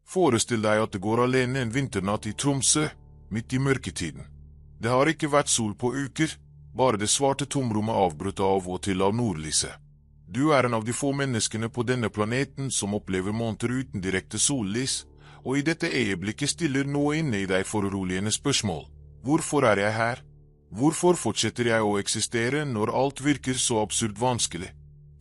Forestill deg at det går alene en vinternatt i Tromsø, midt i mørketiden. Det har ikke vært sol på uker, bare det svarte tomrommet avbrutt av og til av nordlyset. Du er en av de få menneskene på denne planeten som opplever måneder uten direkte sollys, og i dette øyeblikket stiller noe inne i deg foruroligende spørsmål. Hvorfor er jeg her? Hvorfor fortsetter jeg å eksistere når alt virker så absurd vanskelig?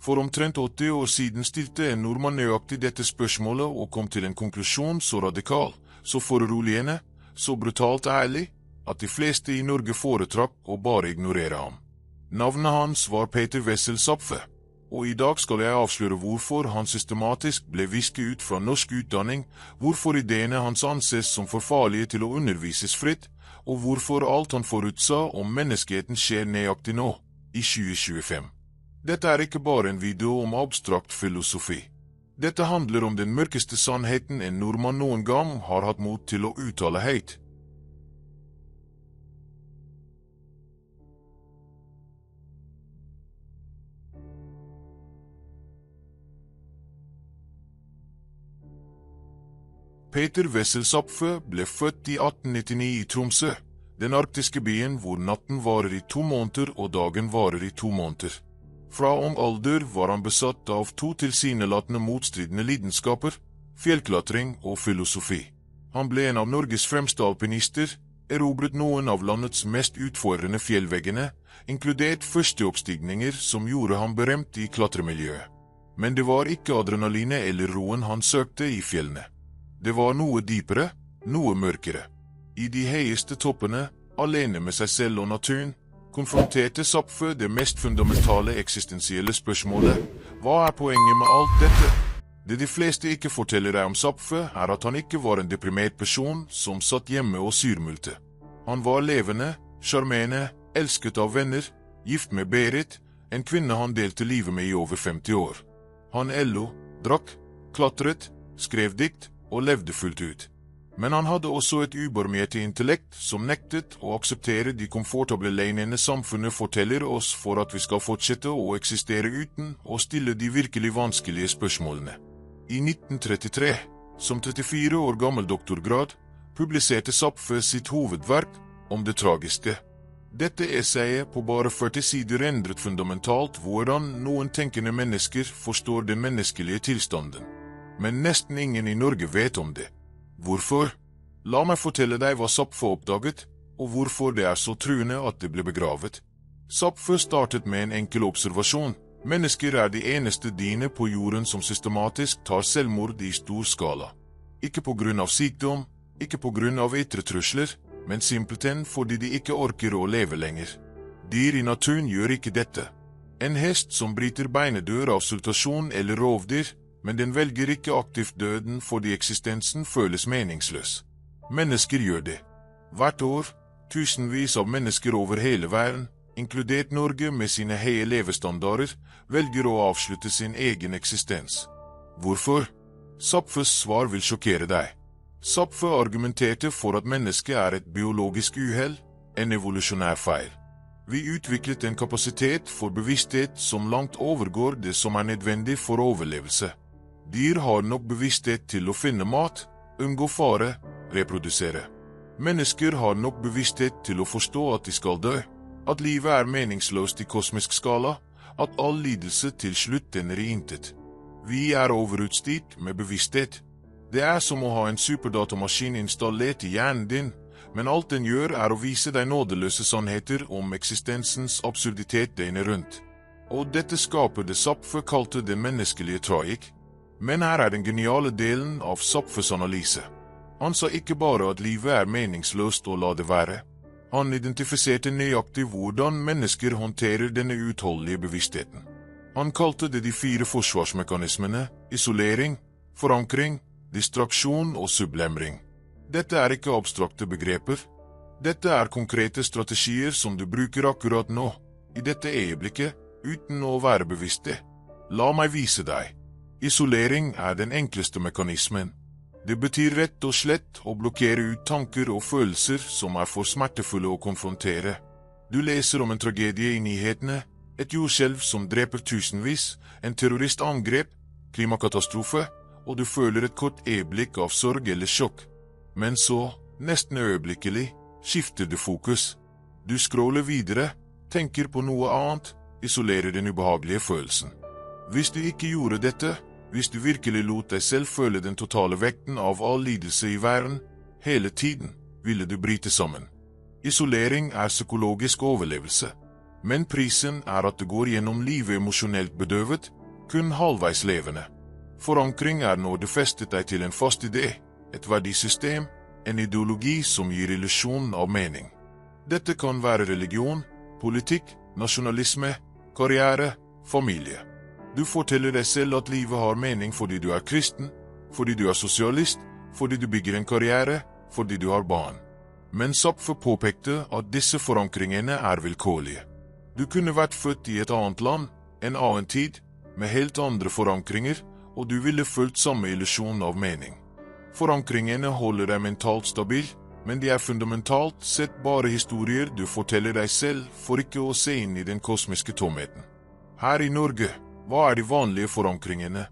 For omtrent 80 år siden stilte en nordmann nøyaktig dette spørsmålet og kom til en konklusjon så radikal, så foruroligende, så brutalt ærlig, at de fleste i Norge foretrakk å bare ignorere ham. Navnet hans var Peter Wessel Zapffe, og i dag skal jeg avsløre hvorfor han systematisk ble visket ut fra norsk utdanning, hvorfor ideene hans anses som for farlige til å undervises fritt, og hvorfor alt han forutsa om menneskeheten skjer nøyaktig nå, i 2025. Dette er ikke bare en video om abstrakt filosofi. Dette handler om den mørkeste sannheten en nordmann noen gang har hatt mot til å uttale høyt. Peter Wessel Zapffe ble født i 1899 i Tromsø, den arktiske byen hvor natten varer i 2 måneder og dagen varer i 2 måneder. Fra ung alder var han besatt av 2 tilsynelatende motstridende lidenskaper, fjellklatring og filosofi. Han ble en av Norges fremste alpinister, erobret noen av landets mest utfordrende fjellveggene, inkludert førsteoppstigninger som gjorde ham berømt i klatremiljøet. Men det var ikke adrenalinet eller roen han søkte i fjellene. Det var noe dypere, noe mørkere. I de høyeste toppene, alene med seg selv og naturen, konfronterte Zapffe det mest fundamentale eksistensielle spørsmålet: hva er poenget med alt dette? Det de fleste ikke forteller deg om Zapffe, er at han ikke var en deprimert person som satt hjemme og surmulte. Han var levende, sjarmerende, elsket av venner, gift med Berit, en kvinne han delte livet med i over 50 år. Han drakk, klatret, skrev dikt og levde fullt ut. Men han hadde også et ubarmhjertig intellekt som nektet å akseptere de komfortable løgnene samfunnet forteller oss for at vi skal fortsette å eksistere uten å stille de virkelig vanskelige spørsmålene. I 1933, som 34 år gammel doktorgrad, publiserte Zapffe sitt hovedverk om det tragiske. Dette essayet på bare 40 sider endret fundamentalt hvordan noen tenkende mennesker forstår den menneskelige tilstanden. Men nesten ingen i Norge vet om det. Hvorfor? La meg fortelle deg hva Zapffe oppdaget, og hvorfor det er så truende at det ble begravet. Zapffe startet med en enkel observasjon. Mennesker er de eneste dyr på jorden som systematisk tar selvmord i stor skala. Ikke på grunn av sykdom, ikke på grunn av ytre trusler, men simpelthen fordi de ikke orker å leve lenger. Dyr i naturen gjør ikke dette. En hest som bryter beinet dør av sultasjon eller rovdyr, men den velger ikke aktivt døden fordi eksistensen føles meningsløs. Mennesker gjør det. Hvert år, tusenvis av mennesker over hele verden, inkludert Norge med sine høye levestandarder, velger å avslutte sin egen eksistens. Hvorfor? Zapffes svar vil sjokkere deg. Zapffe argumenterte for at mennesket er et biologisk uhell, en evolusjonær feil. Vi utviklet en kapasitet for bevissthet som langt overgår det som er nødvendig for overlevelse. Dyr har nok bevissthet til å finne mat, unngå fare, reprodusere. Mennesker har nok bevissthet til å forstå at de skal dø, at livet er meningsløst i kosmisk skala, at all lidelse til slutt ender i intet. Vi er overutstyrt med bevissthet. Det er som å ha en superdatamaskin installert i hjernen din, men alt den gjør er å vise deg nådeløse sannheter om eksistensens absurditet døgnet rundt. Og dette skaper det Zapffe kalte den menneskelige tragik. Men her er den geniale delen av Zapffes analyse. Han sa ikke bare at livet er meningsløst å la det være. Han identifiserte nøyaktig hvordan mennesker håndterer denne utholdelige bevisstheten. Han kalte det de 4 forsvarsmekanismene: isolering, forankring, distraksjon og sublemring. Dette er ikke abstrakte begreper. Dette er konkrete strategier som du bruker akkurat nå, i dette øyeblikket, uten å være bevisste. La meg vise deg. Isolering er den enkleste mekanismen. Det betyr rett og slett å blokkere ut tanker og følelser som er for smertefulle å konfrontere. Du leser om en tragedie i nyhetene, et jordskjelv som dreper tusenvis, en terroristangrep, klimakatastrofe, og du føler et kort øyeblikk av sorg eller sjokk. Men så, nesten øyeblikkelig, skifter du fokus. Du scroller videre, tenker på noe annet, isolerer den ubehagelige følelsen. Hvis du ikke gjorde dette, hvis du virkelig lot deg selv føle den totale vekten av all lidelse i verden, hele tiden, ville du bryte sammen. Isolering er psykologisk overlevelse. Men prisen er at du går gjennom livet emosjonelt bedøvet, kun halvveis levende. Forankring er når du festet deg til en fast idé, et verdisystem, en ideologi som gir illusjonen av mening. Dette kan være religion, politikk, nasjonalisme, karriere, familie. Du forteller deg selv at livet har mening fordi du er kristen, fordi du er sosialist, fordi du bygger en karriere, fordi du har barn. Men Zapffe påpekte at disse forankringene er vilkårlige. Du kunne vært født i et annet land, en annen tid, med helt andre forankringer, og du ville følt samme illusjon av mening. Forankringene holder deg mentalt stabil, men de er fundamentalt sett bare historier du forteller deg selv for ikke å se inn i den kosmiske tomheten. Her i Norge, hva er de vanlige forankringene?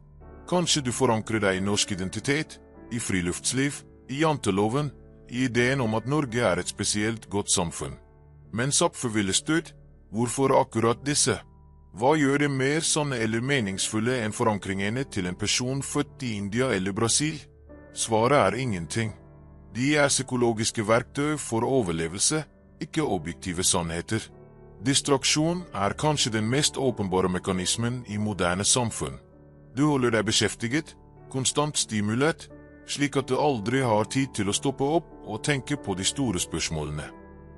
Kanskje du forankrer deg i norsk identitet, i friluftsliv, i janteloven, i ideen om at Norge er et spesielt godt samfunn. Men Zapffe ville støtt, hvorfor akkurat disse? Hva gjør det mer sanne eller meningsfulle enn forankringene til en person født i India eller Brasil? Svaret er ingenting. De er psykologiske verktøy for overlevelse, ikke objektive sannheter. Distraksjon er kanskje den mest åpenbare mekanismen i moderne samfunn. Du holder deg beskjeftiget, konstant stimulert, slik at du aldri har tid til å stoppe opp og tenke på de store spørsmålene.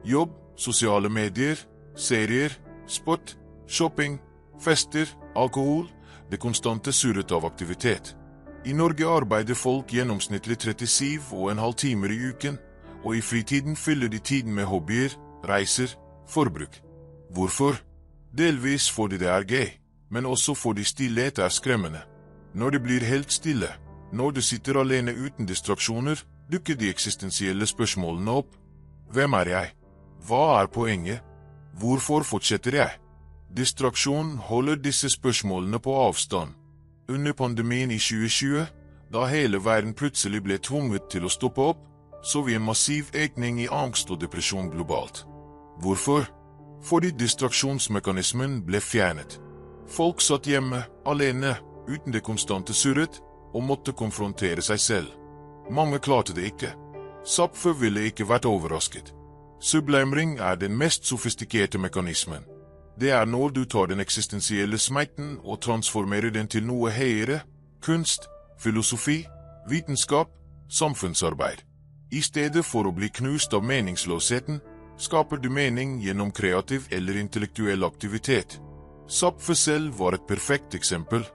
Jobb, sosiale medier, serier, sport, shopping, fester, alkohol, det konstante surret av aktivitet. I Norge arbeider folk gjennomsnittlig 37,5 timer i uken, og i fritiden fyller de tiden med hobbyer, reiser, forbruk. Hvorfor? Delvis fordi det er gøy, men også fordi stillhet er skremmende. Når det blir helt stille, når du sitter alene uten distraksjoner, dukker de eksistensielle spørsmålene opp. Hvem er jeg? Hva er poenget? Hvorfor fortsetter jeg? Distraksjon holder disse spørsmålene på avstand. Under pandemien i 2020, da hele verden plutselig ble tvunget til å stoppe opp, så vi en massiv økning i angst og depresjon globalt. Hvorfor? Fordi distraksjonsmekanismen ble fjernet. Folk satt hjemme, alene, uten det konstante surret, og måtte konfrontere seg selv. Mange klarte det ikke. Zapffe ville ikke vært overrasket. Sublimering er den mest sofistikerte mekanismen. Det er når du tar den eksistensielle smerten og transformerer den til noe høyere, kunst, filosofi, vitenskap, samfunnsarbeid. I stedet for å bli knust av meningsløsheten, skaper du mening gjennom kreativ eller intellektuell aktivitet. Zapffe selv var et perfekt eksempel.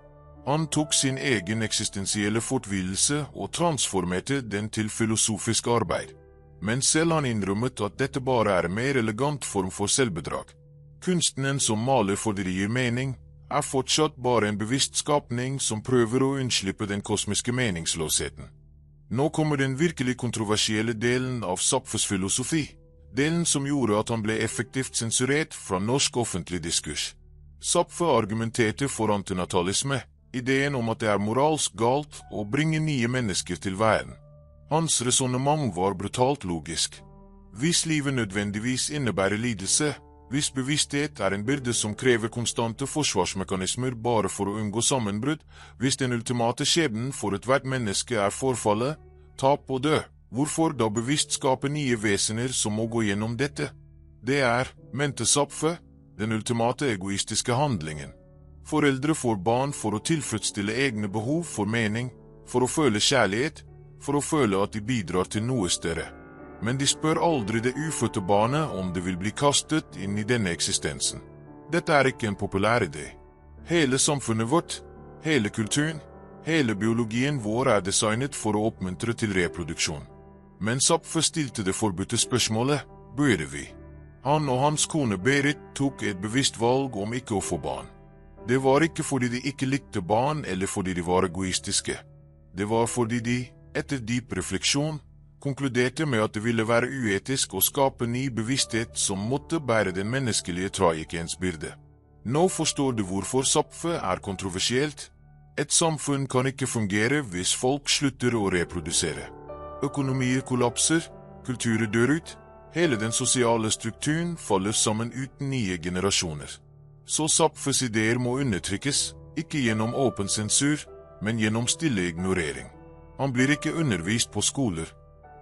Han tok sin egen eksistensielle fortvilelse og transformerte den til filosofisk arbeid. Men selv han innrømmet at dette bare er en mer elegant form for selvbedrag. Kunstnen som maler fordi det gir mening, er fortsatt bare en bevisst skapning som prøver å unnslippe den kosmiske meningsløsheten. Nå kommer den virkelig kontroversielle delen av Zapffes filosofi, delen som gjorde at han ble effektivt sensurert fra norsk offentlig diskurs. Zapffe argumenterte for antinatalisme, ideen om at det er moralsk galt å bringe nye mennesker til verden. Hans resonnement var brutalt logisk. Hvis livet nødvendigvis innebærer lidelse, hvis bevissthet er en byrde som krever konstante forsvarsmekanismer bare for å unngå sammenbrudd, hvis den ultimate skjebnen for ethvert menneske er forfallet, tap og død, hvorfor da bevisst skape nye vesener som må gå gjennom dette? Det er, mente Zapffe, den ultimate egoistiske handlingen. Foreldre får barn for å tilfredsstille egne behov for mening, for å føle kjærlighet, for å føle at de bidrar til noe større. Men de spør aldri det ufødte barnet om det vil bli kastet inn i denne eksistensen. Dette er ikke en populær idé. Hele samfunnet vårt, hele kulturen, hele biologien vår er designet for å oppmuntre til reproduksjon. Men Zapffe stilte det forbudte spørsmålet, burde vi? Han og hans kone Berit tok et bevisst valg om ikke å få barn. Det var ikke fordi de ikke likte barn eller fordi de var egoistiske. Det var fordi de, etter dyp refleksjon, konkluderte med at det ville være uetisk å skape ny bevissthet som måtte bære den menneskelige tragikens byrde. Nå forstår du hvorfor Zapffe er kontroversielt. Et samfunn kan ikke fungere hvis folk slutter å reprodusere. Økonomier kollapser, kulturer dør ut, hele den sosiale strukturen faller sammen uten nye generasjoner. Så Zapfes ideer må undertrykkes, ikke gjennom åpen sensur, men gjennom stille ignorering. Han blir ikke undervist på skoler.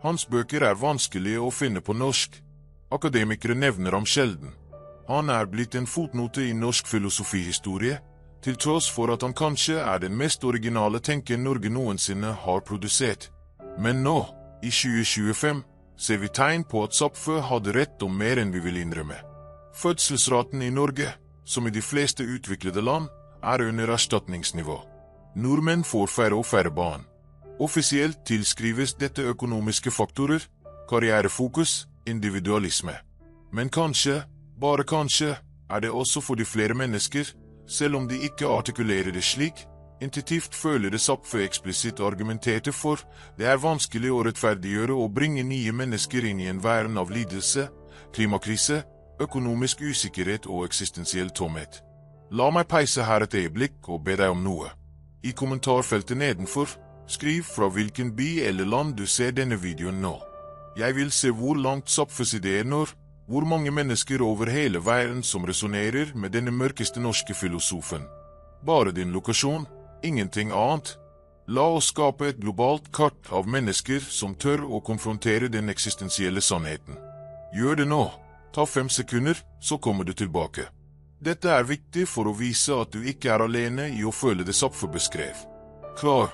Hans bøker er vanskelige å finne på norsk. Akademikere nevner ham sjelden. Han er blitt en fotnote i norsk filosofihistorie, til tross for at han kanskje er den mest originale tenker Norge noensinne har produsert. Men nå, i 2025, ser vi tegn på at Zapfe hadde rett om mer enn vi vil innrømme. Fødselsraten i Norge, som i de fleste utviklede land, er under erstatningsnivå. Nordmenn får færre og færre barn. Offisielt tilskrives dette økonomiske faktorer, karrierefokus, individualisme. Men kanskje, bare kanskje, er det også for de flere mennesker, selv om de ikke artikulerer det slik, intuitivt føler det Zapfe eksplisitt argumenterte for, det er vanskelig å rettferdiggjøre og bringe nye mennesker inn i en verden av lidelse, klimakrise, økonomisk usikkerhet og eksistensiell tomhet. La meg peise her et øyeblikk og be deg om noe. I kommentarfeltet nedenfor, skriv fra hvilken by eller land du ser denne videoen nå. Jeg vil se hvor langt Zapfes ideer når, hvor mange mennesker over hele verden som resonerer med denne mørkeste norske filosofen. Bare din lokasjon, ingenting annet. La oss skape et globalt kart av mennesker som tør å konfrontere den eksistensielle sannheten. Gjør det nå. Ta 5 sekunder, så kommer du tilbake. Dette er viktig for å vise at du ikke er alene i å føle det Zapfe beskrev. Klar.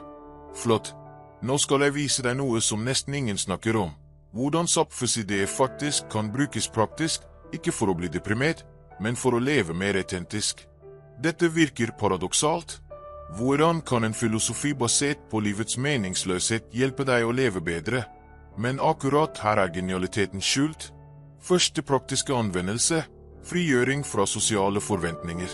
Flott. Nå skal jeg vise deg noe som nesten ingen snakker om. Hvordan Zapfes ideer faktisk kan brukes praktisk, ikke for å bli deprimert, men for å leve mer autentisk. Dette virker paradoksalt. Hvordan kan en filosofi basert på livets meningsløshet hjelpe deg å leve bedre? Men akkurat her er genialiteten skjult. Første praktiske anvendelse, frigjøring fra sosiale forventninger.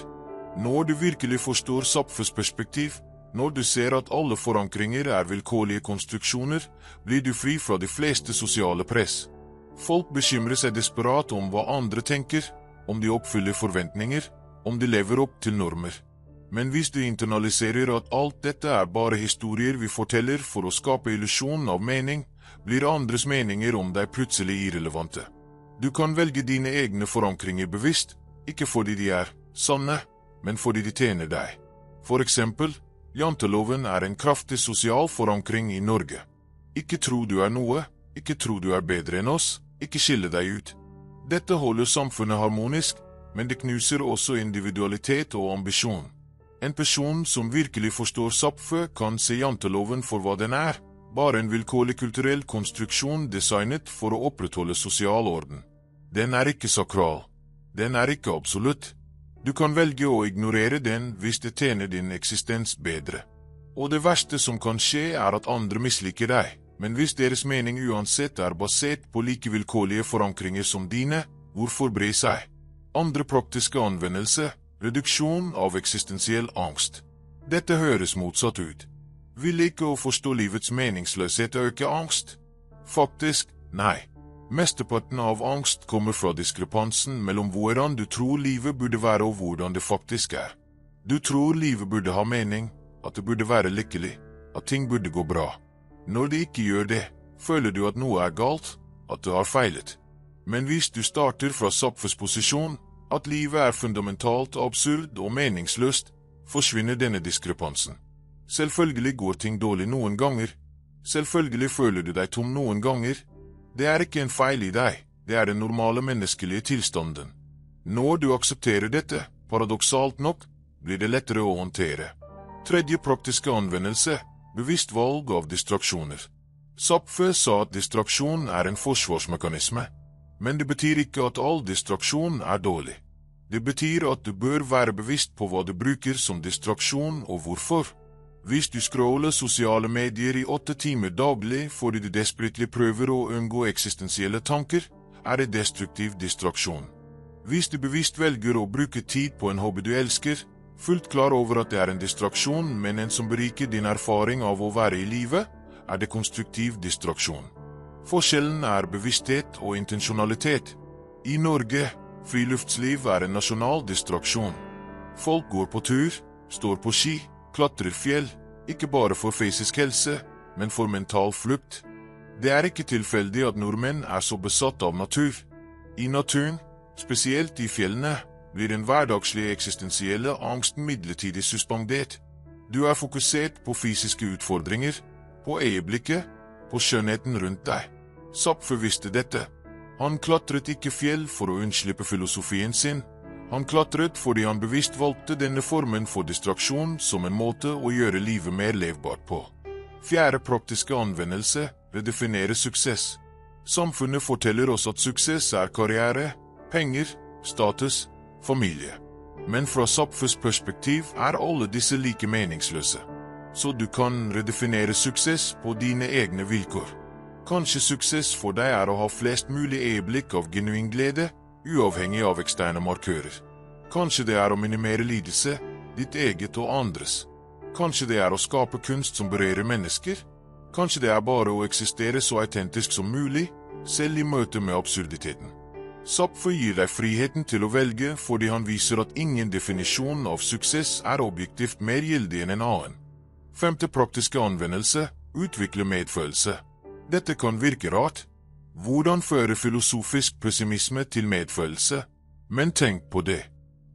Når du virkelig forstår Zapfes perspektiv, når du ser at alle forankringer er vilkårlige konstruksjoner, blir du fri fra de fleste sosiale press. Folk bekymrer seg desperat om hva andre tenker, om de oppfyller forventninger, om de lever opp til normer. Men hvis du internaliserer at alt dette er bare historier vi forteller for å skape illusjonen av mening, blir andres meninger om deg plutselig irrelevante. Du kan velge dine egne forankringer bevisst, ikke fordi de er sanne, men fordi de tjener deg. For eksempel, janteloven er en kraftig sosial forankring i Norge. Ikke tro du er noe, ikke tro du er bedre enn oss, ikke skille deg ut. Dette holder samfunnet harmonisk, men det knuser også individualitet og ambisjon. En person som virkelig forstår Zapfe kan se janteloven for hva den er, bare en vilkårlig kulturell konstruksjon designet for å opprettholde sosial orden. Den er ikke sakral. Den er ikke absolutt. Du kan velge å ignorere den hvis det tjener din eksistens bedre. Og det verste som kan skje er at andre misliker deg, men hvis deres mening uansett er basert på like vilkårlige forankringer som dine, hvorfor bry seg? Andre praktiske anvendelse, reduksjon av eksistensiell angst. Dette høres motsatt ut. Vil ikke å forstå livets meningsløshet øke angst? Faktisk, nei. Mesteparten av angst kommer fra diskrepansen mellom hvordan du tror livet burde være og hvordan det faktisk er. Du tror livet burde ha mening, at det burde være lykkelig, at ting burde gå bra. Når det ikke gjør det, føler du at noe er galt, at det har feilet. Men hvis du starter fra Zapfes posisjon, at livet er fundamentalt absurd og meningsløst, forsvinner denne diskrepansen. Selvfølgelig går ting dårlig noen ganger. Selvfølgelig føler du deg tom noen ganger. Det er ikke en feil i deg, det er den normale menneskelige tilstanden. Når du aksepterer dette, paradoksalt nok, blir det lettere å håndtere. Tredje praktiske anvendelse, bevisst valg av distraksjoner. Zapfe sa at distraksjon er en forsvarsmekanisme, men det betyr ikke at all distraksjon er dårlig. Det betyr at du bør være bevisst på hva du bruker som distraksjon og hvorfor. Hvis du scroller sosiale medier i 8 timer daglig fordi du desperately prøver å unngå eksistensielle tanker, er det destruktiv distraksjon. Hvis du bevisst velger å bruke tid på en hobby du elsker, fullt klar over at det er en distraksjon, men en som beriker din erfaring av å være i livet, er det konstruktiv distraksjon. Forskjellen er bevissthet og intensjonalitet. I Norge, friluftsliv er en nasjonal distraksjon. Folk går på tur, står på ski, klatrer fjell, ikke bare for fysisk helse, men for mental flukt. Det er ikke tilfeldig at nordmenn er så besatt av natur. I naturen, spesielt i fjellene, blir den hverdagslige eksistensielle angsten midlertidig suspendert. Du er fokusert på fysiske utfordringer, på øyeblikket, på skjønnheten rundt deg. Zapffe visste dette. Han klatret ikke fjell for å unnslippe filosofien sin. Han klatret fordi han bevisst valgte denne formen for distraksjon som en måte å gjøre livet mer levbart på. Fjerde praktiske anvendelse redefinerer suksess. Samfunnet forteller oss at suksess er karriere, penger, status, familie. Men fra Zapffes perspektiv er alle disse like meningsløse. Så du kan redefinere suksess på dine egne vilkår. Kanskje suksess for deg er å ha flest mulig øyeblikk av genuin glede, uavhengig av eksterne markører. Kanskje det er å minimere lidelse, ditt eget og andres. Kanskje det er å skape kunst som berører mennesker. Kanskje det er bare å eksistere så autentisk som mulig, selv i møte med absurditeten. Zapffe gir deg friheten til å velge fordi han viser at ingen definisjon av suksess er objektivt mer gyldig enn en annen. Femte praktiske anvendelse, utvikle medfølelse. Dette kan virke rart. Hvordan fører filosofisk pessimisme til medfølelse? Men tenk på det.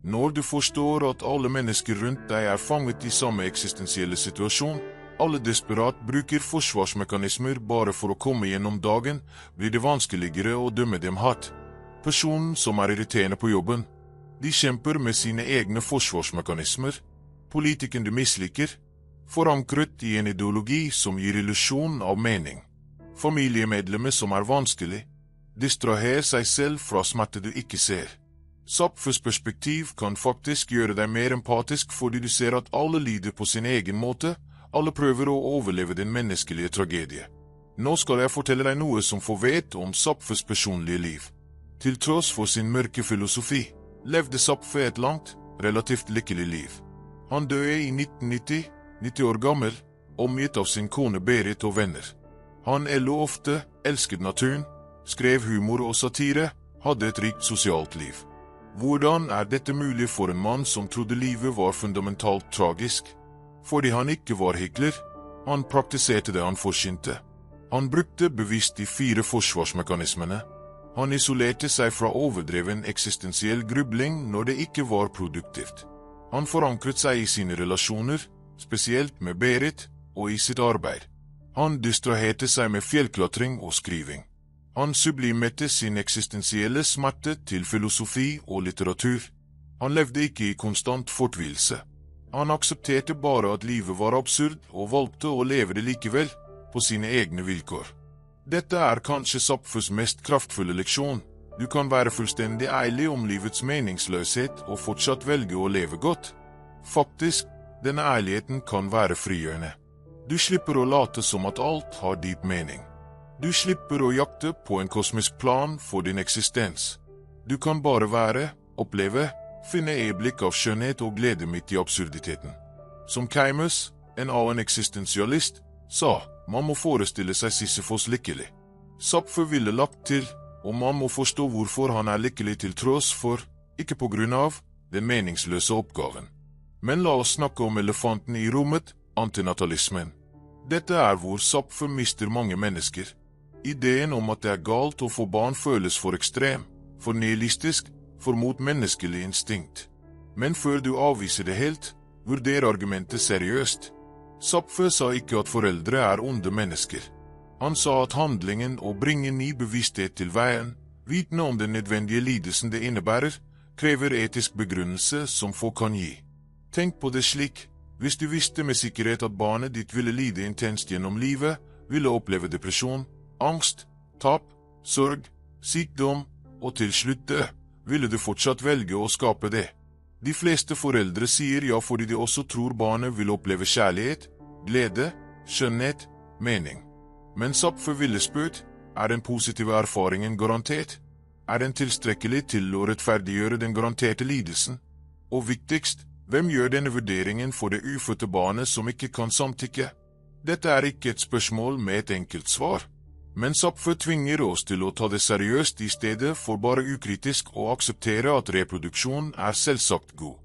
Når du forstår at alle mennesker rundt deg er fanget i samme eksistensielle situasjon, alle desperat bruker forsvarsmekanismer bare for å komme gjennom dagen, blir det vanskeligere å dømme dem hardt. Personen som er irriterende på jobben, de kjemper med sine egne forsvarsmekanismer. Politikeren du misliker, forankret i en ideologi som gir illusjon av mening. Familiemedlemmer som er vanskelig, distraherer seg selv fra smerte du ikke ser. Zapffes perspektiv kan faktisk gjøre deg mer empatisk fordi du ser at alle lider på sin egen måte, alle prøver å overleve den menneskelige tragedie. Nå skal jeg fortelle deg noe som får vet om Zapffes personlige liv. Til tross for sin mørke filosofi, levde Zapffe et langt, relativt lykkelig liv. Han døde i 1990, 90 år gammel, omgitt av sin kone Berit og venner. Han lo ofte, elsket naturen, skrev humor og satire, hadde et rikt sosialt liv. Hvordan er dette mulig for en mann som trodde livet var fundamentalt tragisk? Fordi han ikke var hykler, han praktiserte det han forsynte. Han brukte bevisst de 4 forsvarsmekanismene. Han isolerte seg fra overdreven eksistensiell grubling når det ikke var produktivt. Han forankret seg i sine relasjoner, spesielt med Berit, og i sitt arbeid. Han distraherte seg med fjellklatring og skriving. Han sublimerte sin eksistensielle smerte til filosofi og litteratur. Han levde ikke i konstant fortvilelse. Han aksepterte bare at livet var absurd og valgte å leve det likevel, på sine egne vilkår. Dette er kanskje Zapffes mest kraftfulle leksjon. Du kan være fullstendig ærlig om livets meningsløshet og fortsatt velge å leve godt. Faktisk, denne ærligheten kan være frigjørende. Du slipper å late som at alt har dyp mening. Du slipper å jakte på en kosmisk plan for din eksistens. Du kan bare være, oppleve, finne øyeblikk av skjønnhet og glede midt i absurditeten. Som Camus, en annen eksistensialist, sa, man må forestille seg Sisyfos lykkelig. Zapffe ville lagt til, og man må forstå hvorfor han er lykkelig til tross for, ikke på grunn av, den meningsløse oppgaven. Men la oss snakke om elefanten i rommet, antinatalismen. Dette er hvor Zapffe mister mange mennesker. Ideen om at det er galt å få barn føles for ekstrem, for nihilistisk, for mot menneskelig instinkt. Men før du avviser det helt, vurder argumentet seriøst. Zapffe sa ikke at foreldre er onde mennesker. Han sa at handlingen å bringe ny bevissthet til veien, vitende om den nødvendige lidelsen det innebærer, krever etisk begrunnelse som få kan gi. Tenk på det slik, hvis du visste med sikkerhet at barnet ditt ville lide intenst gjennom livet, ville oppleve depresjon, angst, tap, sorg, sykdom og til slutt dø, ville du fortsatt velge å skape det. De fleste foreldre sier ja fordi de også tror barnet vil oppleve kjærlighet, glede, skjønnhet, mening. Men Zapffe ville spurt, er den positive erfaringen garantert? Er den tilstrekkelig til å rettferdiggjøre den garanterte lidelsen? Og viktigst, hvem gjør denne vurderingen for det ufødte barnet som ikke kan samtykke? Dette er ikke et spørsmål med et enkelt svar. Men Zapffe tvinger oss til å ta det seriøst i stedet for bare ukritisk å akseptere at reproduksjon er selvsagt god.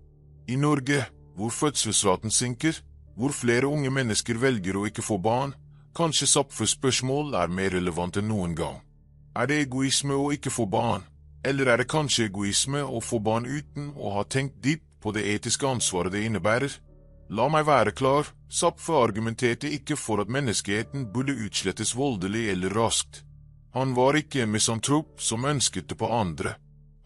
I Norge, hvor fødselsraten synker, hvor flere unge mennesker velger å ikke få barn. Kanskje Zapfes spørsmål er mer relevant enn noen gang. Er det egoisme å ikke få barn, eller er det kanskje egoisme å få barn uten å ha tenkt dypt på det etiske ansvaret det innebærer? La meg være klar, Zapfe argumenterte ikke for at menneskeheten burde utslettes voldelig eller raskt. Han var ikke en misantrop som ønsket det på andre.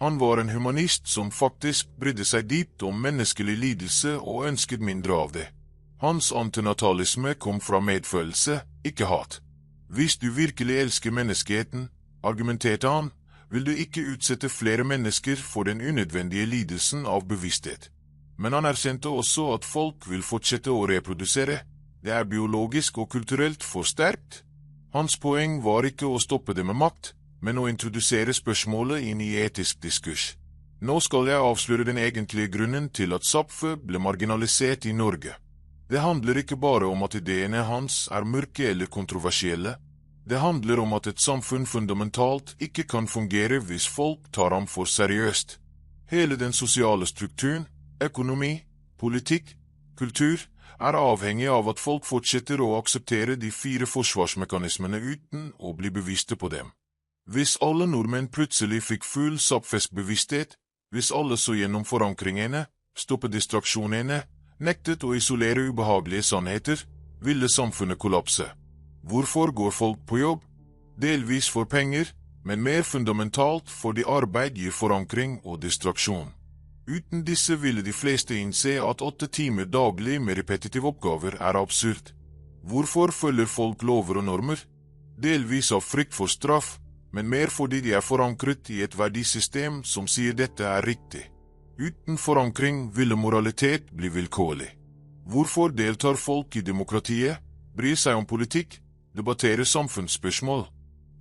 Han var en humanist som faktisk brydde seg dypt om menneskelig lidelse og ønsket mindre av det. Hans antinatalisme kom fra medfølelse, ikke hat. Hvis du virkelig elsker menneskeheten, argumenterte han, vil du ikke utsette flere mennesker for den unødvendige lidelsen av bevissthet. Men han erkjente også at folk vil fortsette å reprodusere. Det er biologisk og kulturelt for sterkt. Hans poeng var ikke å stoppe det med makt, men å introdusere spørsmålet inn i etisk diskurs. Nå skal jeg avsløre den egentlige grunnen til at Zapfe ble marginalisert i Norge. Det handler ikke bare om at ideene hans er mørke eller kontroversielle. Det handler om at et samfunn fundamentalt ikke kan fungere hvis folk tar ham for seriøst. Hele den sosiale strukturen, økonomi, politikk, kultur, er avhengig av at folk fortsetter å akseptere de 4 forsvarsmekanismene uten å bli bevisste på dem. Hvis alle nordmenn plutselig fikk full Zapfes bevissthet, hvis alle så gjennom forankringene, stoppet distraksjonene, nektet å isolere ubehagelige sannheter, ville samfunnet kollapse. Hvorfor går folk på jobb? Delvis for penger, men mer fundamentalt fordi arbeid gir forankring og distraksjon. Uten disse ville de fleste innse at 8 timer daglig med repetitive oppgaver er absurd. Hvorfor følger folk lover og normer? Delvis av frykt for straff, men mer fordi de er forankret i et verdisystem som sier dette er riktig. Uten forankring ville moralitet bli vilkårlig. Hvorfor deltar folk i demokratiet, bryr seg om politikk, debatterer samfunnsspørsmål?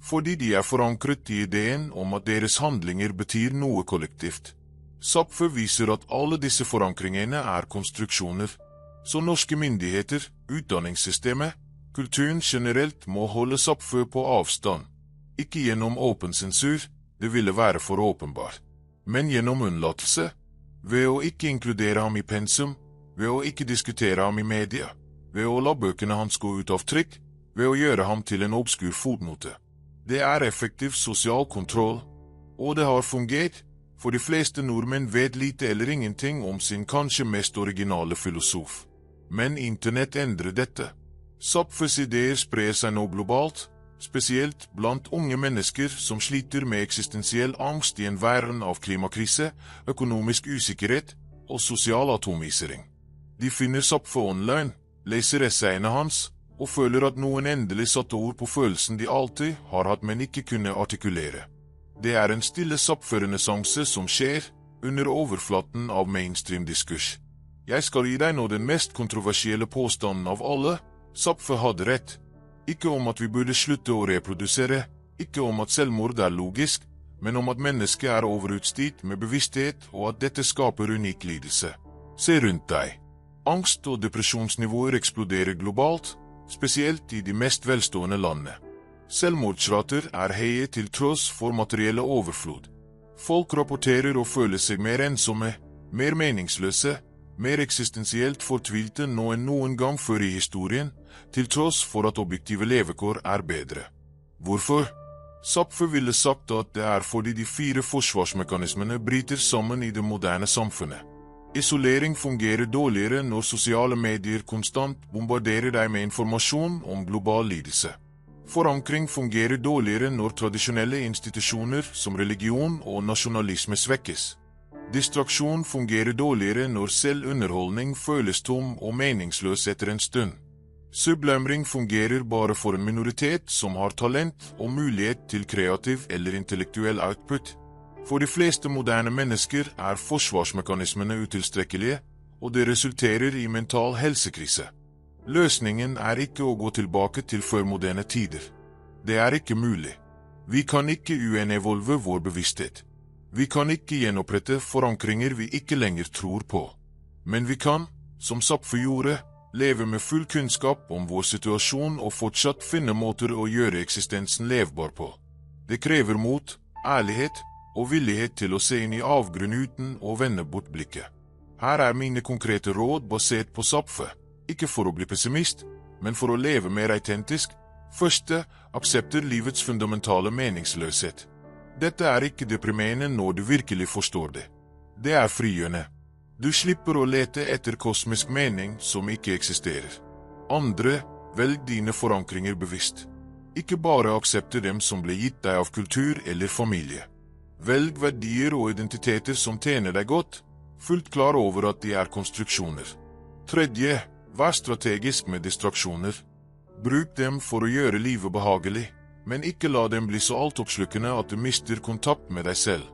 Fordi de er forankret i ideen om at deres handlinger betyr noe kollektivt. Zapfe viser at alle disse forankringene er konstruksjoner, så norske myndigheter, utdanningssystemet, kulturen generelt må holde Zapfe på avstand. Ikke gjennom åpen sensur, det ville være for åpenbar, men gjennom unnlatelse, ved å ikke inkludere ham i pensum, ved å ikke diskutere ham i media, ved å la bøkene hans gå ut av trykk, ved å gjøre ham til en obskur fotnote. Det er effektiv sosial kontroll, og det har fungert, for de fleste nordmenn vet lite eller ingenting om sin kanskje mest originale filosof. Men internett endrer dette. Zapfes ideer sprer seg nå globalt, spesielt blant unge mennesker som sliter med eksistensiell angst i en verden av klimakrise, økonomisk usikkerhet og sosial atomisering. De finner Zapfe online, leser essayene hans, og føler at noen endelig satte ord på følelsen de alltid har hatt, men ikke kunne artikulere. Det er en stille Zapfe-renessanse som skjer under overflaten av mainstream-diskurs. Jeg skal gi deg nå den mest kontroversielle påstanden av alle. Zapfe hadde rett. Ikke om at vi burde slutte å reprodusere, ikke om at selvmord er logisk, men om at mennesket er overutstyrt med bevissthet og at dette skaper unik lidelse. Se rundt deg. Angst- og depresjonsnivåer eksploderer globalt, spesielt i de mest velstående landene. Selvmordsrater er høye til tross for materielle overflod. Folk rapporterer og føler seg mer ensomme, mer meningsløse, mer eksistensielt fortvilte nå enn noen gang før i historien, til tross for at objektive levekår er bedre. Hvorfor? Zapfe ville sagt at det er fordi de 4 forsvarsmekanismene bryter sammen i det moderne samfunnet. Isolering fungerer dårligere når sosiale medier konstant bombarderer deg med informasjon om global lidelse. Forankring fungerer dårligere når tradisjonelle institusjoner som religion og nasjonalisme svekkes. Distraksjon fungerer dårligere når selv underholdning føles tom og meningsløs etter en stund. Sublimering fungerer bare for en minoritet som har talent og mulighet til kreativ eller intellektuell output. For de fleste moderne mennesker er forsvarsmekanismene utilstrekkelige, og det resulterer i mental helsekrise. Løsningen er ikke å gå tilbake til førmoderne tider. Det er ikke mulig. Vi kan ikke uenevolve vår bevissthet. Vi kan ikke gjenopprette forankringer vi ikke lenger tror på. Men vi kan, som Zapfe gjorde, leve med full kunnskap om vår situasjon og fortsatt finne måter å gjøre eksistensen levbar på. Det krever mot, ærlighet og villighet til å se inn i avgrunn uten å vende bort blikket. Her er mine konkrete råd basert på Zapfe. Ikke for å bli pessimist, men for å leve mer autentisk. Første, aksepter livets fundamentale meningsløshet. Dette er ikke deprimerende når du virkelig forstår det. Det er frigjørende. Du slipper å lete etter kosmisk mening som ikke eksisterer. Andre, velg dine forankringer bevisst. Ikke bare aksepter dem som ble gitt deg av kultur eller familie. Velg verdier og identiteter som tjener deg godt, fullt klar over at de er konstruksjoner. Tredje, vær strategisk med distraksjoner. Bruk dem for å gjøre livet behagelig, men ikke la dem bli så altoppslukende at du mister kontakt med deg selv.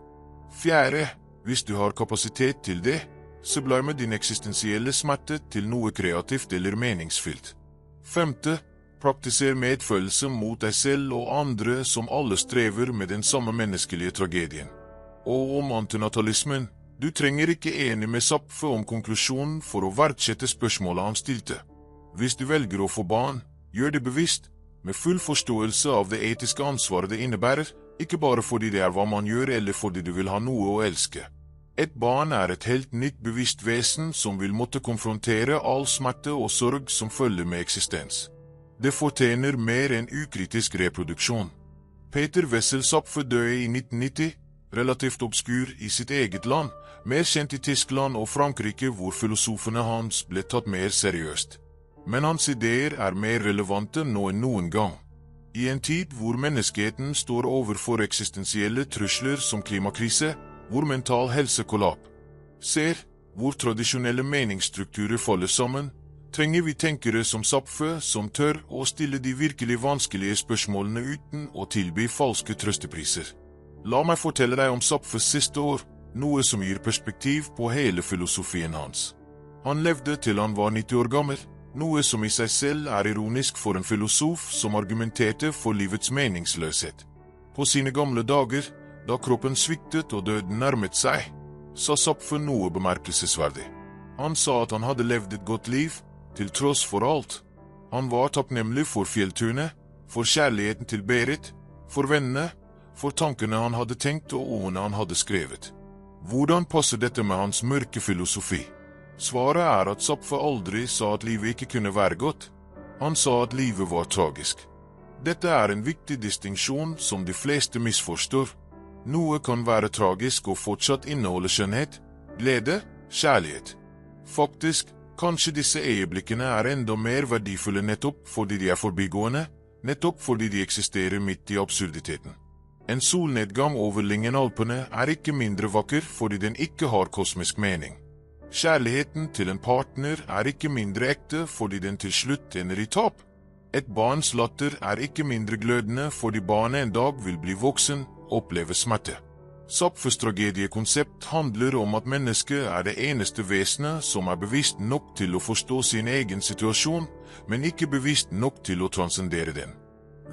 Fjerde, hvis du har kapasitet til det, sublime din eksistensielle smerte til noe kreativt eller meningsfylt. Femte, praktiser medfølelse mot deg selv og andre som alle strever med den samme menneskelige tragedien. Og om antinatalismen, du trenger ikke enig med Zapffe om konklusjonen for å verdsette spørsmålet han stilte. Hvis du velger å få barn, gjør det bevisst, med full forståelse av det etiske ansvaret det innebærer, ikke bare fordi det er hva man gjør eller fordi du vil ha noe å elske. Et barn er et helt nytt bevisst vesen som vil måtte konfrontere all smerte og sorg som følger med eksistens. Det fortjener mer enn ukritisk reproduksjon. Peter Wessel Zapffe døde i 1990, relativt obskur i sitt eget land, mer kjent i Tyskland og Frankrike hvor filosofene hans ble tatt mer seriøst. Men hans ideer er mer relevante nå enn noen gang. I en tid hvor menneskeheten står overfor eksistensielle trusler som klimakrise, hvor mental helse kollapser, hvor tradisjonelle meningsstrukturer faller sammen, trenger vi tenkere som Zapffe som tør å stille de virkelig vanskelige spørsmålene uten å tilby falske trøstepriser. La meg fortelle deg om Zapffes siste år, noe som gir perspektiv på hele filosofien hans. Han levde til han var 90 år gammel, noe som i seg selv er ironisk for en filosof som argumenterte for livets meningsløshet. På sine gamle dager, da kroppen sviktet og døden nærmet seg, sa Zapffe noe bemerkelsesverdig. Han sa at han hadde levd et godt liv, til tross for alt. Han var takknemlig for fjelltunet, for kjærligheten til Berit, for vennene, for tankene han hadde tenkt og ordene han hadde skrevet. Hvordan passer dette med hans mørke filosofi? Svaret er at Zapffe aldri sa at livet ikke kunne være godt. Han sa at livet var tragisk. Dette er en viktig distinksjon som de fleste misforstår. Noe kan være tragisk og fortsatt inneholde skjønnhet, glede, kjærlighet. Faktisk, kanskje disse øyeblikkene er enda mer verdifulle nettopp fordi de er forbigående, nettopp fordi de eksisterer midt i absurditeten. En solnedgang over Lyngen-Alpene er ikke mindre vakker fordi den ikke har kosmisk mening. Kjærligheten til en partner er ikke mindre ekte fordi den til slutt ender i tap. Et barns latter er ikke mindre glødende fordi barnet en dag vil bli voksen, oppleve smerte. Zapffes tragediekonsept handler om at mennesket er det eneste vesenet som er bevisst nok til å forstå sin egen situasjon, men ikke bevisst nok til å transcendere den.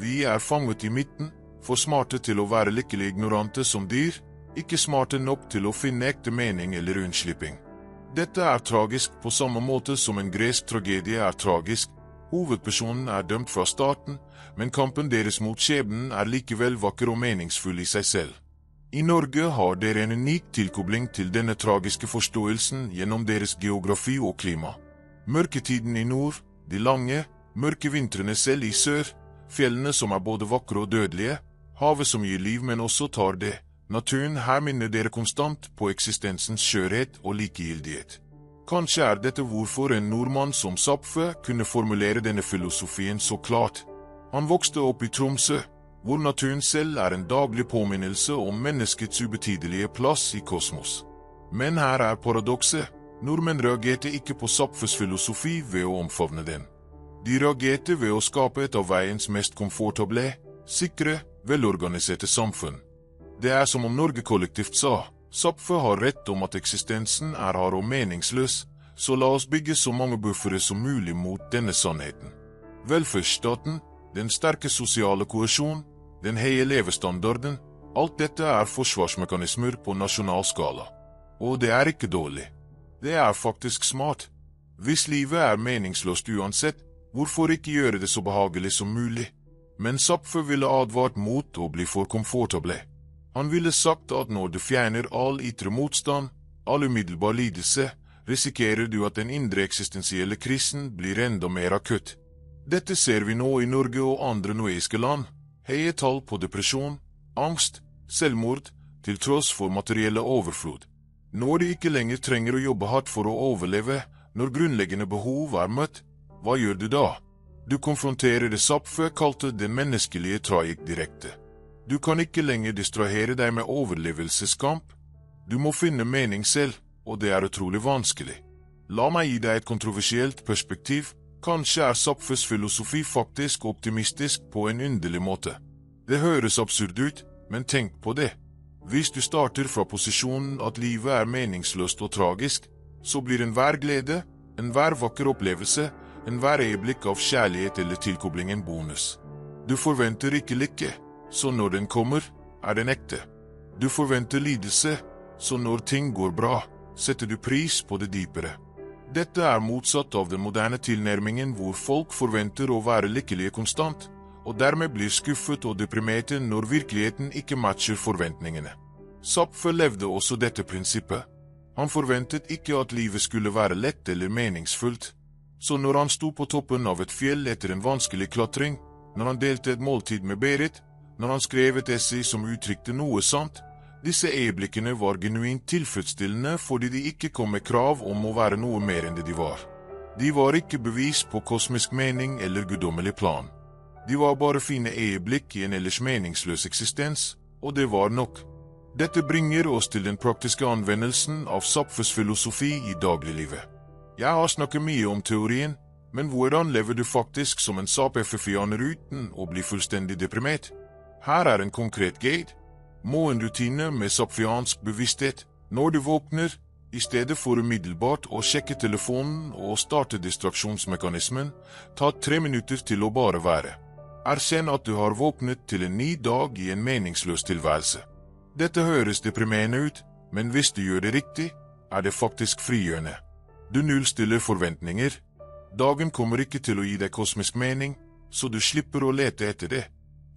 Vi er fanget i midten, for smarte til å være lykkelig ignorante som dyr, ikke smarte nok til å finne ekte mening eller unnslipping. Dette er tragisk på samme måte som en gresk tragedie er tragisk. Hovedpersonen er dømt fra starten, men kampen deres mot skjebnen er likevel vakker og meningsfull i seg selv. I Norge har dere en unik tilkobling til denne tragiske forståelsen gjennom deres geografi og klima. Mørketiden i nord, de lange, mørke vintrene selv i sør, fjellene som er både vakre og dødelige, havet som gir liv men også tar det. Naturen her minner dere konstant på eksistensens skjørhet og likegyldighet. Kanskje er dette hvorfor en nordmann som Zapffe kunne formulere denne filosofien så klart. Han vokste opp i Tromsø, hvor naturen selv er en daglig påminnelse om menneskets ubetydelige plass i kosmos. Men her er paradokset. Nordmenn reagerte ikke på Zapffes filosofi ved å omfavne den. De reagerte ved å skape et av veiens mest komfortable, sikre, velorganiserte samfunn. Det er som om Norge kollektivt sa, Zapffe har rett om at eksistensen er hard og meningsløs, så la oss bygge så mange buffere som mulig mot denne sannheten. Velferdsstaten, den sterke sosiale koalisjon, den høye levestandarden, alt dette er forsvarsmekanismer på nasjonal skala. Og det er ikke dårlig. Det er faktisk smart. Hvis livet er meningsløst uansett, hvorfor ikke gjøre det så behagelig som mulig? Men Zapffe ville advart mot å bli for komfortable. Han ville sagt at når du fjerner all ytre motstand, all umiddelbar lidelse, risikerer du at den indre eksistensielle krisen blir enda mer akutt. Dette ser vi nå i Norge og andre nordiske land. Høye tall på depresjon, angst, selvmord, til tross for materielle overflod. Når du ikke lenger trenger å jobbe hardt for å overleve, når grunnleggende behov er møtt, hva gjør du da? Du konfronterer det Zapffe kalte den menneskelige tragik direkte. Du kan ikke lenger distrahere deg med overlevelseskamp. Du må finne mening selv, og det er utrolig vanskelig. La meg gi deg et kontroversielt perspektiv. Kanskje er Zapffes filosofi faktisk optimistisk på en underlig måte. Det høres absurd ut, men tenk på det. Hvis du starter fra posisjonen at livet er meningsløst og tragisk, så blir enhver glede, enhver vakker opplevelse, enhver øyeblikk av kjærlighet eller tilkobling en bonus. Du forventer ikke lykke, så når den kommer, er den ekte. Du forventer lidelse, så når ting går bra, setter du pris på det dypere. Dette er motsatt av den moderne tilnærmingen hvor folk forventer å være lykkelige konstant, og dermed blir skuffet og deprimerte når virkeligheten ikke matcher forventningene. Zapffe levde også dette prinsippet. Han forventet ikke at livet skulle være lett eller meningsfullt. Så når han sto på toppen av et fjell etter en vanskelig klatring, når han delte et måltid med Berit, når han skrev et essay som uttrykte noe sant, disse øyeblikkene var genuint tilfredsstillende fordi de ikke kom med krav om å være noe mer enn det de var. De var ikke bevis på kosmisk mening eller guddommelig plan. De var bare fine øyeblikk i en ellers meningsløs eksistens, og det var nok. Dette bringer oss til den praktiske anvendelsen av Zapffes filosofi i dagliglivet. Jeg har snakket mye om teorien, men hvordan lever du faktisk som en Zapffe-fianer uten å bli fullstendig deprimert? Her er en konkret guide. Morgenrutine med zapfiansk bevissthet. Når du våkner, i stedet for umiddelbart å sjekke telefonen og starte distraksjonsmekanismen, ta 3 minutter til å bare være. Erkjenn at du har våknet til en ny dag i en meningsløs tilværelse. Dette høres deprimerende ut, men hvis du gjør det riktig, er det faktisk frigjørende. Du nullstiller forventninger. Dagen kommer ikke til å gi deg kosmisk mening, så du slipper å lete etter det.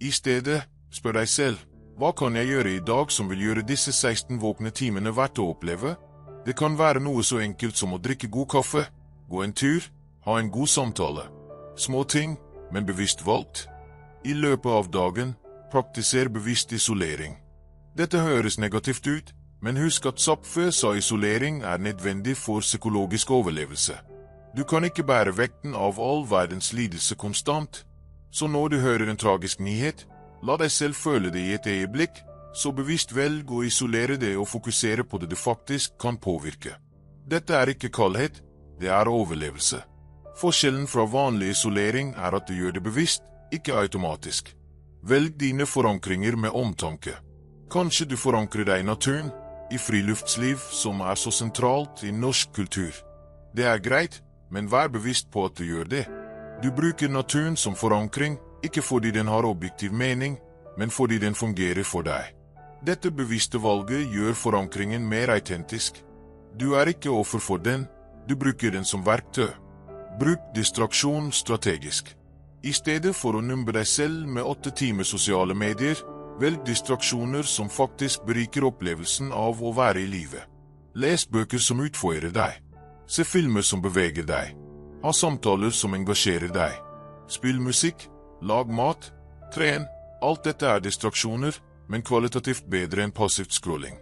I stedet, spør deg selv, hva kan jeg gjøre i dag som vil gjøre disse 16 våkne timene verdt å oppleve? Det kan være noe så enkelt som å drikke god kaffe, gå en tur, ha en god samtale. Små ting, men bevisst valgt. I løpet av dagen, praktiser bevisst isolering. Dette høres negativt ut, men husk at Zapffe sa isolering er nødvendig for psykologisk overlevelse. Du kan ikke bære vekten av all verdens lidelse konstant, så når du hører en tragisk nyhet, la deg selv føle det i et øyeblikk, så bevisst velg å isolere det og fokusere på det du faktisk kan påvirke. Dette er ikke kaldhet, det er overlevelse. Forskjellen fra vanlig isolering er at du gjør det bevisst, ikke automatisk. Velg dine forankringer med omtanke. Kanskje du forankrer deg i naturen, i friluftsliv som er så sentralt i norsk kultur. Det er greit, men vær bevisst på at du gjør det. Du bruker naturen som forankring, ikke fordi den har objektiv mening, men fordi den fungerer for deg. Dette bevisste valget gjør forankringen mer autentisk. Du er ikke offer for den, du bruker den som verktøy. Bruk distraksjon strategisk. I stedet for å numbe deg selv med 8 timer sosiale medier, velg distraksjoner som faktisk beriker opplevelsen av å være i livet. Les bøker som utfordrer deg. Se filmer som beveger deg. Ha samtaler som engasjerer deg. Spill musikk, lag mat, tren. Alt dette er distraksjoner, men kvalitativt bedre enn passivt scrolling.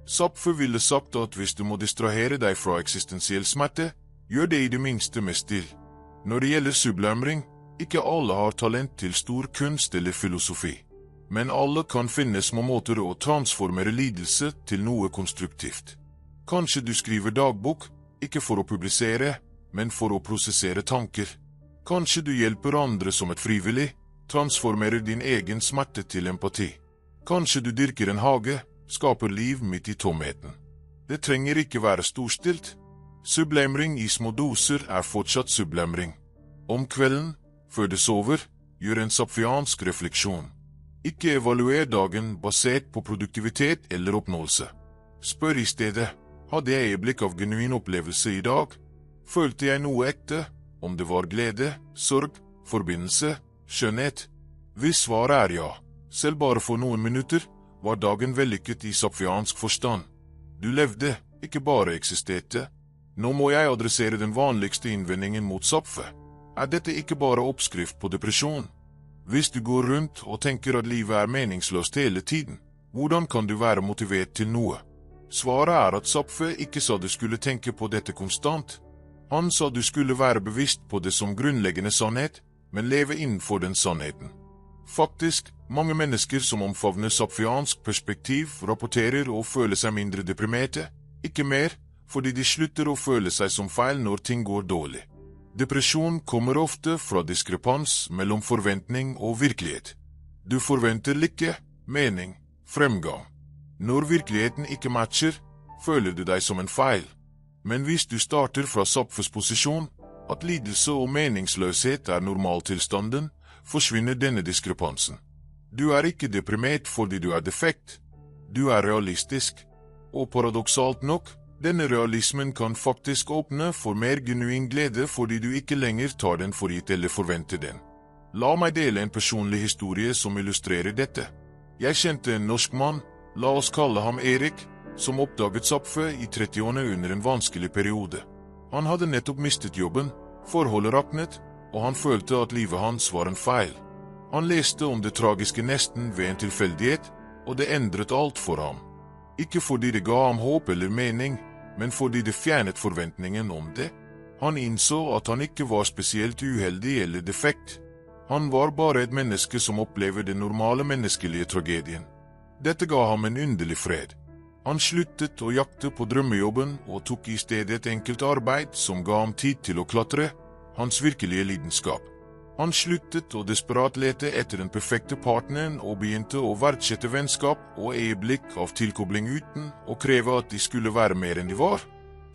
Zapffe ville sagt at hvis du må distrahere deg fra eksistensiell smerte, gjør det i det minste med stil. Når det gjelder sublimering, ikke alle har talent til stor kunst eller filosofi. Men alle kan finne små måter å transformere lidelse til noe konstruktivt. Kanskje du skriver dagbok, ikke for å publisere, men for å prosessere tanker. Kanskje du hjelper andre som et frivillig, transformerer din egen smerte til empati. Kanskje du dyrker en hage, skaper liv midt i tomheten. Det trenger ikke være storstilt. Sublimering i små doser er fortsatt sublimering. Om kvelden, før du sover, gjør en zapfiansk refleksjon. Ikke evaluer dagen basert på produktivitet eller oppnåelse. Spør i stedet, hadde jeg øyeblikk av genuin opplevelse i dag? Følte jeg noe ekte, om det var glede, sorg, forbindelse, skjønnhet? Hvis svaret er ja, selv bare for noen minutter, var dagen vellykket i zapfiansk forstand. Du levde, ikke bare eksisterte. Nå må jeg adressere den vanligste innvendingen mot Zapffe. Er dette ikke bare oppskrift på depresjon? Hvis du går rundt og tenker at livet er meningsløst hele tiden, hvordan kan du være motivert til noe? Svaret er at Zapffe ikke sa du skulle tenke på dette konstant. Han sa du skulle være bevisst på det som grunnleggende sannhet, men leve innenfor den sannheten. Faktisk, mange mennesker som omfavner zapffiansk perspektiv rapporterer å føle seg mindre deprimerte, ikke mer, fordi de slutter å føle seg som feil når ting går dårlig. Depresjon kommer ofte fra diskrepans mellom forventning og virkelighet. Du forventer lykke, mening, fremgang. Når virkeligheten ikke matcher, føler du deg som en feil. Men hvis du starter fra Zapffes posisjon, at lidelse og meningsløshet er normaltilstanden, forsvinner denne diskrepansen. Du er ikke deprimert fordi du er defekt. Du er realistisk. Og paradoksalt nok, denne realismen kan faktisk åpne for mer genuin glede fordi du ikke lenger tar den for gitt eller forventer den. La meg dele en personlig historie som illustrerer dette. Jeg kjente en norsk mann, la oss kalle ham Erik, som oppdaget Zapffe i 30-årene under en vanskelig periode. Han hadde nettopp mistet jobben, forholdet raknet, og han følte at livet hans var en feil. Han leste om det tragiske nesten ved en tilfeldighet, og det endret alt for ham. Ikke fordi det ga ham håp eller mening, men fordi det fjernet forventningen om det. Han innså at han ikke var spesielt uheldig eller defekt. Han var bare et menneske som opplever den normale menneskelige tragedien. Dette ga ham en underlig fred. Han sluttet å jakte på drømmejobben og tok i stedet et enkelt arbeid som ga ham tid til å klatre, hans virkelige lidenskap. Han sluttet å desperat lete etter den perfekte partneren og begynte å verdsette vennskap og øyeblikk av tilkobling uten å kreve at de skulle være mer enn de var.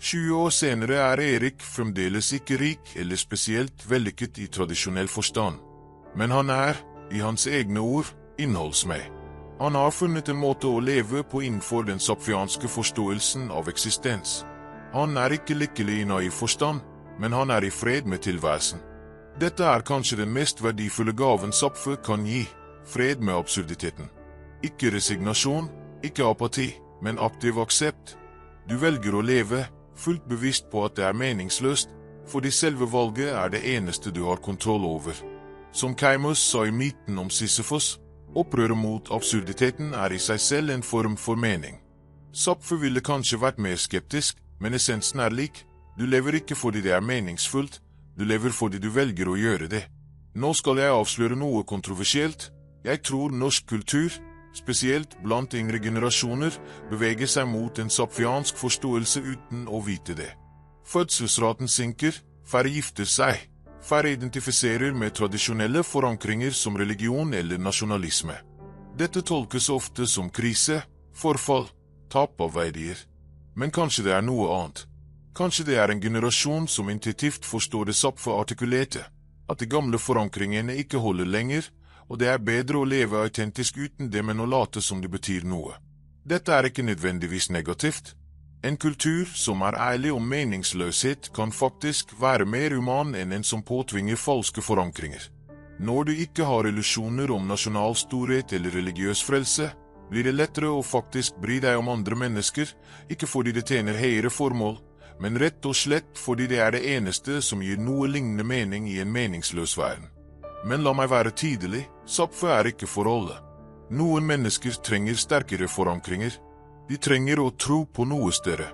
20 år senere er Erik fremdeles ikke rik eller spesielt vellykket i tradisjonell forstand. Men han er, i hans egne ord, innholdsmed. Han har funnet en måte å leve på innenfor den zapffianske forståelsen av eksistens. Han er ikke lykkelig i naiv forstand, men han er i fred med tilværelsen. Dette er kanskje den mest verdifulle gaven Zapffe kan gi, fred med absurditeten. Ikke resignasjon, ikke apati, men aktiv aksept. Du velger å leve, fullt bevisst på at det er meningsløst, fordi selve valget er det eneste du har kontroll over. Som Keimus sa i myten om Sisyfos, opprøret mot absurditeten er i seg selv en form for mening. Zapffe ville kanskje vært mer skeptisk, men essensen er lik. Du lever ikke fordi det er meningsfullt, du lever fordi du velger å gjøre det. Nå skal jeg avsløre noe kontroversielt. Jeg tror norsk kultur, spesielt blant yngre generasjoner, beveger seg mot en zapffiansk forståelse uten å vite det. Fødselsraten synker, færre gifter seg, færre identifiserer med tradisjonelle forankringer som religion eller nasjonalisme. Dette tolkes ofte som krise, forfall, tap av verdier. Men kanskje det er noe annet. Kanskje det er en generasjon som intuitivt forstår det Zapffe artikulerte, at de gamle forankringene ikke holder lenger, og det er bedre å leve autentisk uten dem enn å late som det betyr noe. Dette er ikke nødvendigvis negativt. En kultur som er ærlig om meningsløshet kan faktisk være mer human enn en som påtvinger falske forankringer. Når du ikke har illusjoner om nasjonal storhet eller religiøs frelse, blir det lettere å faktisk bry deg om andre mennesker, ikke fordi det tjener høyere formål, men rett og slett fordi det er det eneste som gir noe lignende mening i en meningsløs verden. Men la meg være tydelig, Zapffe er ikke for alle. Noen mennesker trenger sterkere forankringer. De trenger å tro på noe større.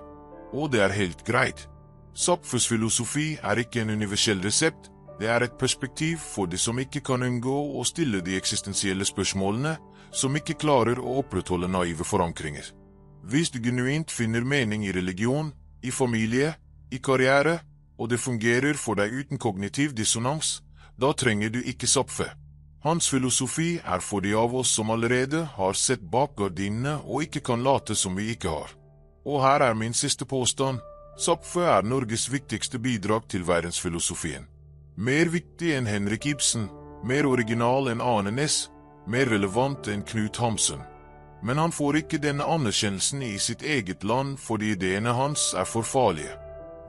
Og det er helt greit. Zapffes filosofi er ikke en universell resept, det er et perspektiv for de som ikke kan unngå å stille de eksistensielle spørsmålene, som ikke klarer å opprettholde naive forankringer. Hvis du genuint finner mening i religion, i familie, i karriere, og det fungerer for deg uten kognitiv dissonans, da trenger du ikke Zapffe. Hans filosofi er for de av oss som allerede har sett bak gardinene og ikke kan late som vi ikke har. Og her er min siste påstand. Zapffe er Norges viktigste bidrag til verdensfilosofien. Mer viktig enn Henrik Ibsen, mer original enn Arne Næss, mer relevant enn Knut Hamsun. Men han får ikke denne anerkjennelsen i sitt eget land fordi ideene hans er for farlige.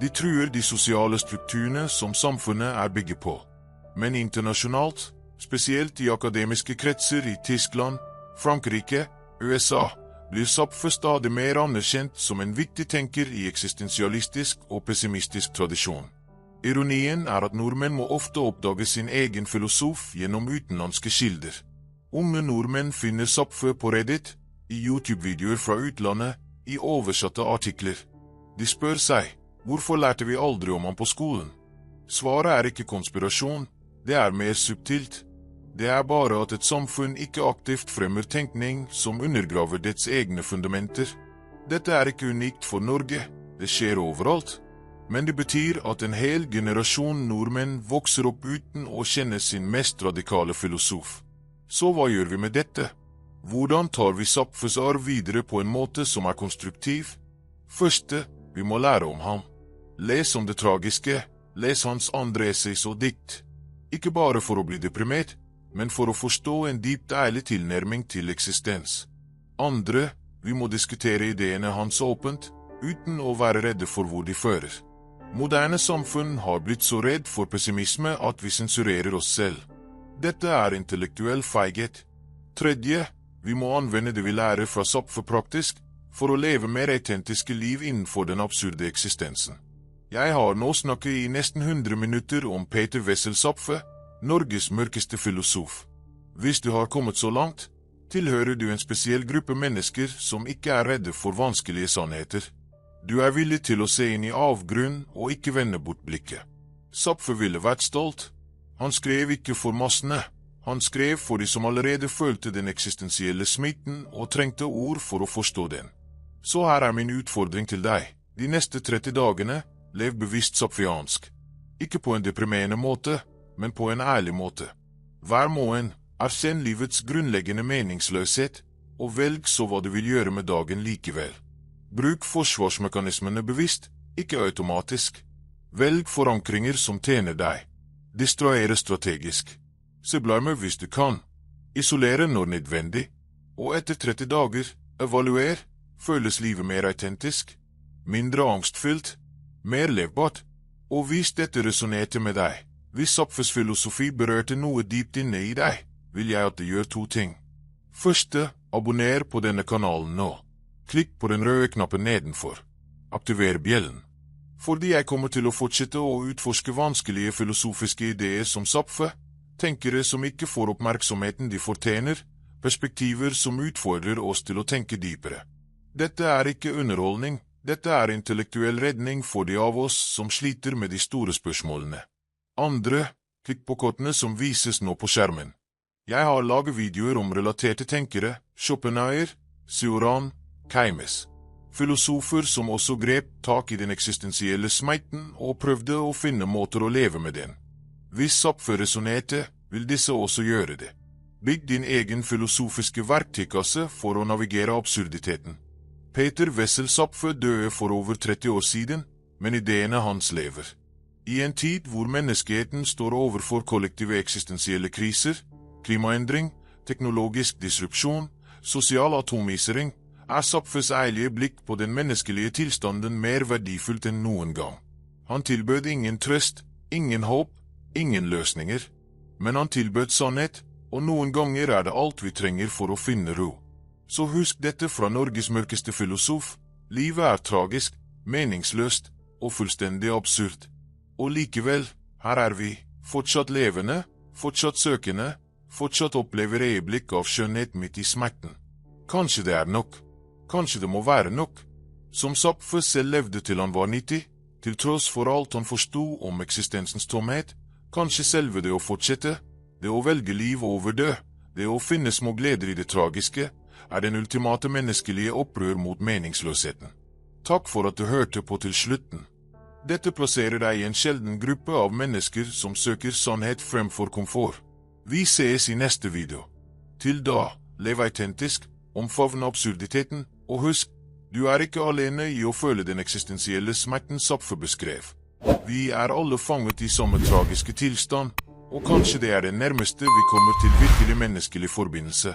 De truer de sosiale strukturene som samfunnet er bygget på. Men internasjonalt, spesielt i akademiske kretser i Tyskland, Frankrike, USA, blir Zapffe stadig mer anerkjent som en viktig tenker i eksistensialistisk og pessimistisk tradisjon. Ironien er at nordmenn må ofte oppdage sin egen filosof gjennom utenlandske kilder. Unge nordmenn finner Zapffe på Reddit, i YouTube-videoer fra utlandet, i oversatte artikler. De spør seg, hvorfor lærte vi aldri om ham på skolen? Svaret er ikke konspirasjon, det er mer subtilt. Det er bare at et samfunn ikke aktivt fremmer tenkning som undergraver dets egne fundamenter. Dette er ikke unikt for Norge, det skjer overalt. Men det betyr at en hel generasjon nordmenn vokser opp uten å kjenne sin mest radikale filosof. Så hva gjør vi med dette? Hvordan tar vi Zapffes arv videre på en måte som er konstruktiv? Første, vi må lære om ham. Les om det tragiske, les hans andre essays og dikt. Ikke bare for å bli deprimert, men for å forstå en dypt ærlig tilnærming til eksistens. Andre, vi må diskutere ideene hans åpent, uten å være redde for hvor de fører. Moderne samfunn har blitt så redd for pessimisme at vi sensurerer oss selv. Dette er intellektuell feighet. Tredje, vi må anvende det vi lærer fra Zapffe praktisk, for å leve mer autentiske liv innenfor den absurde eksistensen. Jeg har nå snakket i nesten 100 minutter om Peter Wessel Zapffe, Norges mørkeste filosof. Hvis du har kommet så langt, tilhører du en spesiell gruppe mennesker som ikke er redde for vanskelige sannheter. Du er villig til å se inn i avgrunn og ikke vende bort blikket. Zapffe ville vært stolt. Han skrev ikke for massene. Han skrev for de som allerede følte den eksistensielle smitten og trengte ord for å forstå den. Så her er min utfordring til deg. De neste 30 dagene, lev bevisst zapfiansk. Ikke på en deprimerende måte, men på en ærlig måte. Hver morgen, erkjenn livets grunnleggende meningsløshet, og velg så hva du vil gjøre med dagen likevel. Bruk forsvarsmekanismene bevisst, ikke automatisk. Velg forankringer som tjener deg. Distrahere strategisk. Sublime hvis du kan. Isolere når nødvendig. Og etter 30 dager, evaluer. Føles livet mer autentisk? Mindre angstfylt? Mer levbart? Og hvis dette resonerte med deg, hvis Zapffes filosofi berørte noe dypt inne i deg, vil jeg at du gjør 2 ting. Første, abonner på denne kanalen nå. Klikk på den røde knappen nedenfor. Aktiver bjellen. Fordi jeg kommer til å fortsette å utforske vanskelige filosofiske ideer som Zapffe, tenkere som ikke får oppmerksomheten de fortjener, perspektiver som utfordrer oss til å tenke dypere. Dette er ikke underholdning, dette er intellektuell redning for de av oss som sliter med de store spørsmålene. Andre, klikk på kortene som vises nå på skjermen. Jeg har laget videoer om relaterte tenkere, Schopenhauer, Cioran, Keynes. Filosofer som også grep tak i den eksistensielle smitten og prøvde å finne måter å leve med den. Hvis Zapffe resonerte, vil disse også gjøre det. Bygg din egen filosofiske verktøykasse for å navigere absurditeten. Peter Wessel Zapffe døde for over 30 år siden, men ideene hans lever. I en tid hvor menneskeheten står overfor kollektive eksistensielle kriser, klimaendring, teknologisk disrupsjon, sosial atomisering, er Zapffes ærlige blikk på den menneskelige tilstanden mer verdifullt enn noen gang. Han tilbød ingen trøst, ingen håp, ingen løsninger. Men han tilbød sannhet, og noen ganger er det alt vi trenger for å finne ro. Så husk dette fra Norges mørkeste filosof. Livet er tragisk, meningsløst og fullstendig absurd. Og likevel, her er vi, fortsatt levende, fortsatt søkende, fortsatt opplever øyeblikk av skjønnhet midt i smerten. Kanskje det er nok. Kanskje det må være nok. Som Zapffe selv levde til han var 90, til tross for alt han forstod om eksistensens tomhet, kanskje selve det å fortsette, det å velge liv over død, det å finne små gleder i det tragiske, er den ultimate menneskelige opprør mot meningsløsheten. Takk for at du hørte på til slutten. Dette plasserer deg i en sjelden gruppe av mennesker som søker sannhet fremfor komfort. Vi ses i neste video. Til da, lev autentisk, omfavn absurditeten, og husk, du er ikke alene i å føle den eksistensielle smerten Zapffe beskrev. Vi er alle fanget i samme tragiske tilstand, og kanskje det er det nærmeste vi kommer til virkelig menneskelig forbindelse.